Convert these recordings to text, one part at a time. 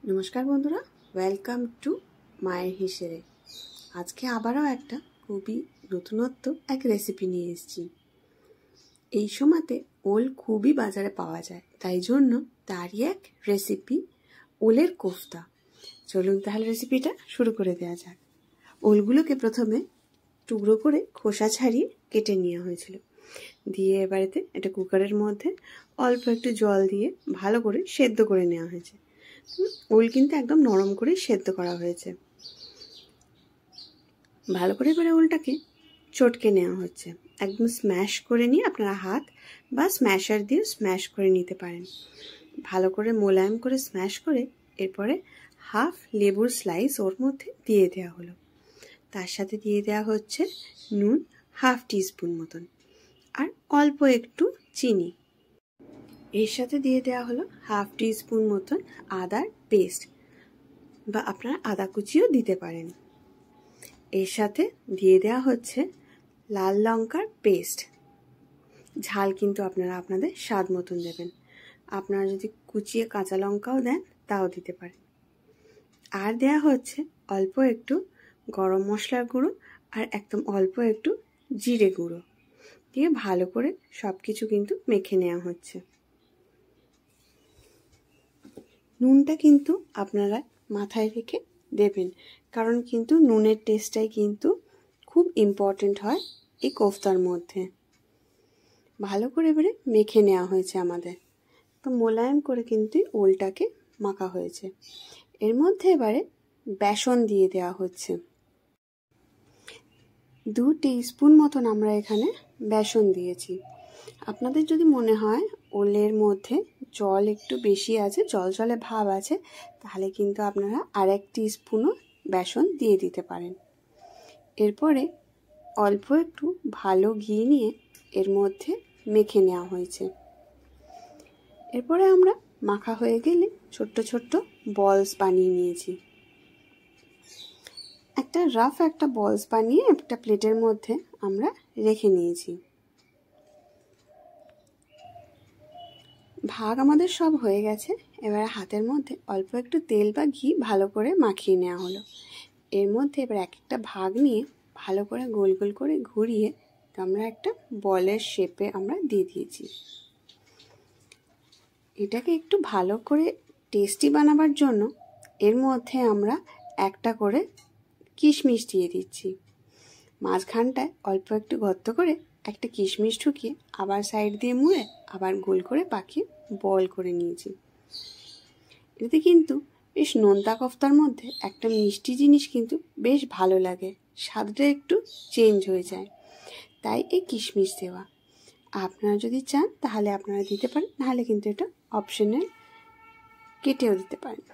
নমস্কার বন্ধুরা, welcome to মায়ের হিসেবে। আজকে আবারও একটা খুবই নতুনত্ব এক রেসিপি নিয়ে এসেছি। এই সময়তে ওল খুবই বাজারে পাওয়া যায়, তাই জন্য তারই এক রেসিপি ওলের কোফতা। চলুন তাহলে রেসিপিটা শুরু করে দেওয়া যাক। ওলগুলোকে প্রথমে টুকরো করে খোসা ছাড়িয়ে কেটে নেওয়া হয়েছিল। দিয়ে এবারেতে একটা কুকারের মধ্যে অল্প একটু জল দিয়ে ভালো করে সেদ্ধ করে নেওয়া হয়েছে। ওল কিন্তু একদম নরম করে সেদ্ধ করা হয়েছে। ভালো করে এবারে ওলটাকে চটকে নেওয়া হচ্ছে। একদম স্ম্যাশ করে নিয়ে আপনারা হাত বা স্ম্যাশার দিয়ে স্ম্যাশ করে নিতে পারেন। ভালো করে মোলায়েম করে স্ম্যাশ করে এরপরে হাফ লেবুর স্লাইস ওর মধ্যে দিয়ে দেওয়া হলো। তার সাথে দিয়ে দেওয়া হচ্ছে নুন হাফ টিস্পুন মতন আর অল্প একটু চিনি। এর সাথে দিয়ে দেওয়া হলো হাফ টিস্পুন মতন আদার পেস্ট বা আপনারা আদা কুচিও দিতে পারেন। এর সাথে দিয়ে দেওয়া হচ্ছে লাল লঙ্কার পেস্ট। ঝাল কিন্তু আপনারা আপনাদের স্বাদ মতন দেবেন। আপনারা যদি কুচিয়ে কাঁচা লঙ্কাও দেন তাও দিতে পারেন। আর দেওয়া হচ্ছে অল্প একটু গরম মশলার গুঁড়ো আর একদম অল্প একটু জিরে গুঁড়ো দিয়ে ভালো করে সব কিছু কিন্তু মেখে নেওয়া হচ্ছে। নুনটা কিন্তু আপনারা মাথায় রেখে দেবেন, কারণ কিন্তু নুনের টেস্টটাই কিন্তু খুব ইম্পর্টেন্ট হয় এই কোফতার মধ্যে। ভালো করে এবারে মেখে নেওয়া হয়েছে আমাদের, তো মোলায়েম করে কিন্তু ওলটাকে মাখা হয়েছে। এর মধ্যে এবারে বেসন দিয়ে দেওয়া হচ্ছে। 2 টিস্পুন মতন আমরা এখানে বেসন দিয়েছি। আপনাদের যদি মনে হয় ওলের মধ্যে জল একটু বেশি আছে, জল ভাব আছে, তাহলে কিন্তু আপনারা আর 1 টিস্পুনও বেসন দিয়ে দিতে পারেন। এরপরে অল্প একটু ভালো ঘি নিয়ে এর মধ্যে মেখে নেওয়া হয়েছে। এরপরে আমরা মাখা হয়ে গেলে ছোট্ট ছোট্ট বলস বানিয়ে নিয়েছি। একটা বলস বানিয়ে একটা প্লেটের মধ্যে আমরা রেখে নিয়েছি। ভাগ আমাদের সব হয়ে গেছে। এবার হাতের মধ্যে অল্প একটু তেল বা ঘি ভালো করে মাখিয়ে নেওয়া হলো। এর মধ্যে এবার একটা ভাগ নিয়ে ভালো করে গোল গোল করে ঘুরিয়ে আমরা একটা বলের শেপে আমরা দিয়ে দিয়েছি। এটাকে একটু ভালো করে টেস্টি বানাবার জন্য এর মধ্যে আমরা একটা করে কিশমিশ দিয়ে দিচ্ছি। মাঝখানটায় অল্প একটু গর্ত করে একটা কিশমিশ ঢুকিয়ে আবার সাইড দিয়ে মুড়ে আবার গোল করে পাকিয়ে বল করে নিয়েছি। এতে কিন্তু বেশ নোনতা কোফতার মধ্যে একটা মিষ্টি জিনিস কিন্তু বেশ ভালো লাগে, স্বাদটা একটু চেঞ্জ হয়ে যায়, তাই এই কিশমিশ দেওয়া। আপনারা যদি চান তাহলে আপনারা দিতে পারেন, নাহলে কিন্তু এটা অপশনাল, কেটেও দিতে পারেন।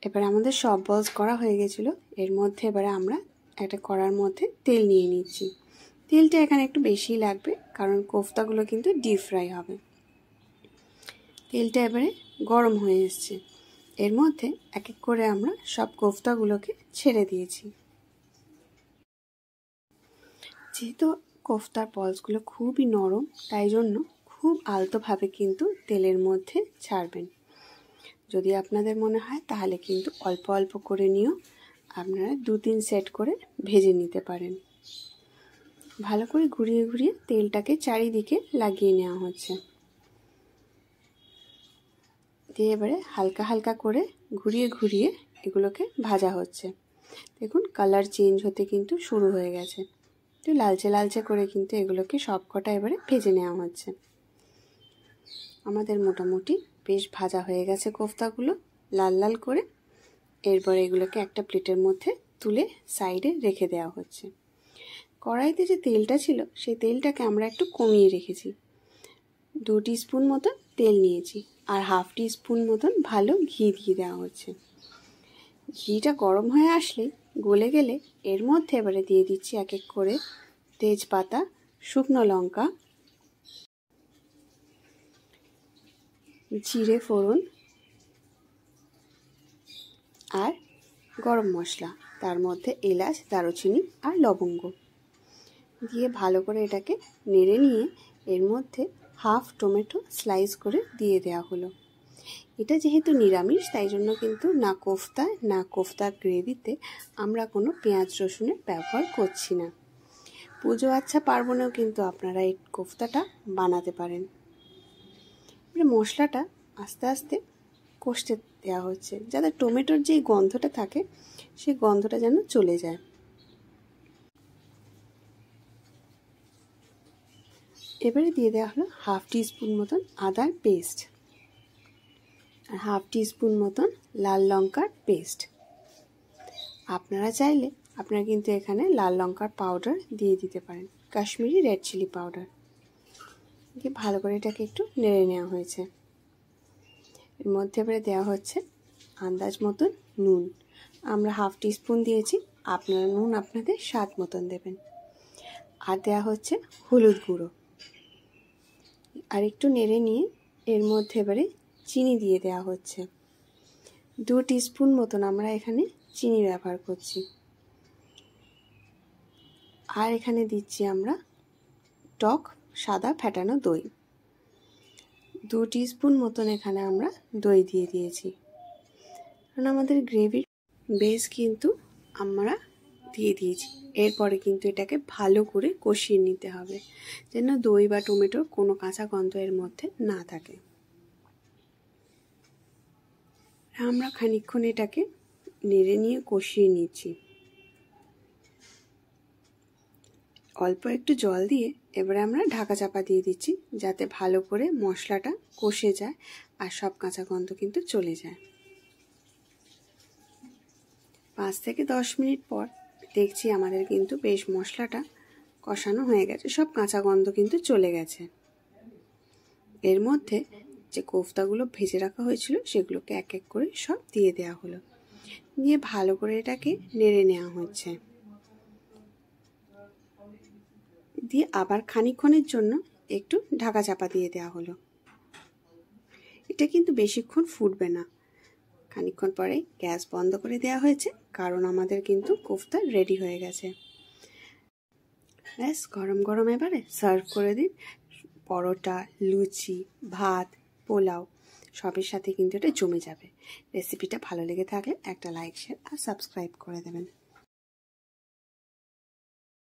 এবার আমাদের সব বলস করা হয়ে গেছিলো। এর মধ্যে এবারে আমরা একটা কড়ার মধ্যে তেল নিয়ে নিচ্ছি। তেলটা এখানে একটু বেশি লাগবে, কারণ কোফতাগুলো কিন্তু ডিপ ফ্রাই হবে। তেলটা এবারে গরম হয়ে এসছে। এর মধ্যে এক এক করে আমরা সব কোফতাগুলোকে ছেড়ে দিয়েছি। যেহেতু কোফতার বলসগুলো খুবই নরম, তাই জন্য খুব আলতোভাবে কিন্তু তেলের মধ্যে ছাড়বেন। যদি আপনাদের মনে হয় তাহলে কিন্তু অল্প অল্প করে নিয়েও আপনারা 2-3 সেট করে ভেজে নিতে পারেন। ভালো করে ঘুরিয়ে ঘুরিয়ে তেলটাকে চারিদিকে লাগিয়ে নেওয়া হচ্ছে। দিয়ে এবারে হালকা হালকা করে ঘুরিয়ে ঘুরিয়ে এগুলোকে ভাজা হচ্ছে। দেখুন কালার চেঞ্জ হতে কিন্তু শুরু হয়ে গেছে। একটু লালচে লালচে করে কিন্তু এগুলোকে সব কটা এবারে ভেজে নেওয়া হচ্ছে। আমাদের মোটামুটি বেশ ভাজা হয়ে গেছে কোফতাগুলো লাল লাল করে। এরপরে এগুলোকে একটা প্লেটের মধ্যে তুলে সাইডে রেখে দেওয়া হচ্ছে। কড়াইতে যে তেলটা ছিল সেই তেলটাকে আমরা একটু কমিয়ে রেখেছি। 2 টিস্পুন মতন তেল নিয়েছি আর হাফ টিস্পুন মতন ভালো ঘি দিয়ে দেওয়া হচ্ছে। ঘিটা গরম হয়ে আসলে গলে গেলে এর মধ্যে এবারে দিয়ে দিচ্ছি এক এক করে তেজপাতা, শুকনো লঙ্কা, জিরে ফোড়ন আর গরম মশলা, তার মধ্যে এলাচ, দারুচিনি আর লবঙ্গ দিয়ে ভালো করে এটাকে নেড়ে নিয়ে এর মধ্যে হাফ টমেটো স্লাইস করে দিয়ে দেওয়া হলো। এটা যেহেতু নিরামিষ, তাই জন্য কিন্তু না কোফতায় না কোফতার গ্রেভিতে আমরা কোনো পেঁয়াজ রসুনের ব্যবহার করছি না। পুজো আচ্ছা পার্বণেও কিন্তু আপনারা এই কোফতাটা বানাতে পারেন। মশলাটা আস্তে আস্তে কষতে দেওয়া হচ্ছে, যাতে টমেটোর যেই গন্ধটা থাকে সেই গন্ধটা যেন চলে যায়। এবারে দিয়ে দেওয়া হলো হাফ টিস্পুন মতন আদার পেস্ট আর হাফ টিস্পুন মতন লাল লঙ্কার পেস্ট। আপনারা চাইলে আপনারা কিন্তু এখানে লাল লঙ্কার পাউডার দিয়ে দিতে পারেন, কাশ্মীরি রেড চিলি পাউডার দিয়ে ভালো করে এটাকে একটু নেড়ে নেওয়া হয়েছে। এর মধ্যে এবারে দেওয়া হচ্ছে আন্দাজ মতন নুন। আমরা হাফ টিস্পুন দিয়েছি, আপনারা নুন আপনাদের স্বাদ মতন দেবেন। আর দেওয়া হচ্ছে হলুদ গুঁড়ো। আর একটু নেড়ে নিয়ে এর মধ্যে এবারে চিনি দিয়ে দেওয়া হচ্ছে। 2 টিস্পুন মতন আমরা এখানে চিনি ব্যবহার করছি। আর এখানে দিচ্ছি আমরা টক সাদা ফ্যাটানো দই। 2 টিস্পুন মতন এখানে আমরা দই দিয়ে দিয়েছি, কারণ আমাদের গ্রেভির বেস কিন্তু আমরা দিয়ে দিয়েছি। এরপরে কিন্তু এটাকে ভালো করে কষিয়ে নিতে হবে, যেন দই বা টমেটোর কোনো কাঁচা গন্ধ এর মধ্যে না থাকে। আমরা খানিকক্ষণ এটাকে নেড়ে নিয়ে কষিয়ে নিচ্ছি। অল্প একটু জল দিয়ে এবারে আমরা ঢাকা চাপা দিয়ে দিচ্ছি, যাতে ভালো করে মশলাটা কষে যায় আর সব কাঁচা গন্ধ কিন্তু চলে যায়। 5 থেকে 10 মিনিট পর দেখছি আমাদের কিন্তু বেশ মশলাটা কষানো হয়ে গেছে, সব কাঁচা গন্ধ কিন্তু চলে গেছে। এর মধ্যে যে কোফতাগুলো ভেজে রাখা হয়েছিল সেগুলোকে এক এক করে সব দিয়ে দেওয়া হলো, দিয়ে ভালো করে এটাকে নেড়ে নেওয়া হচ্ছে। দিয়ে আবার খানিকক্ষণের জন্য একটু ঢাকা চাপা দিয়ে দেওয়া হলো। এটা কিন্তু বেশিক্ষণ ফুটবে না, খানিকক্ষণ পরে গ্যাস বন্ধ করে দেওয়া হয়েছে, কারণ আমাদের কিন্তু কোফতা রেডি হয়ে গেছে। ব্যাস গরম গরম এবারে সার্ভ করে দিন। পরোটা, লুচি, ভাত, পোলাও সবের সাথে কিন্তু এটা জমে যাবে। রেসিপিটা ভালো লেগে থাকলে একটা লাইক, শেয়ার আর সাবস্ক্রাইব করে দেবেন।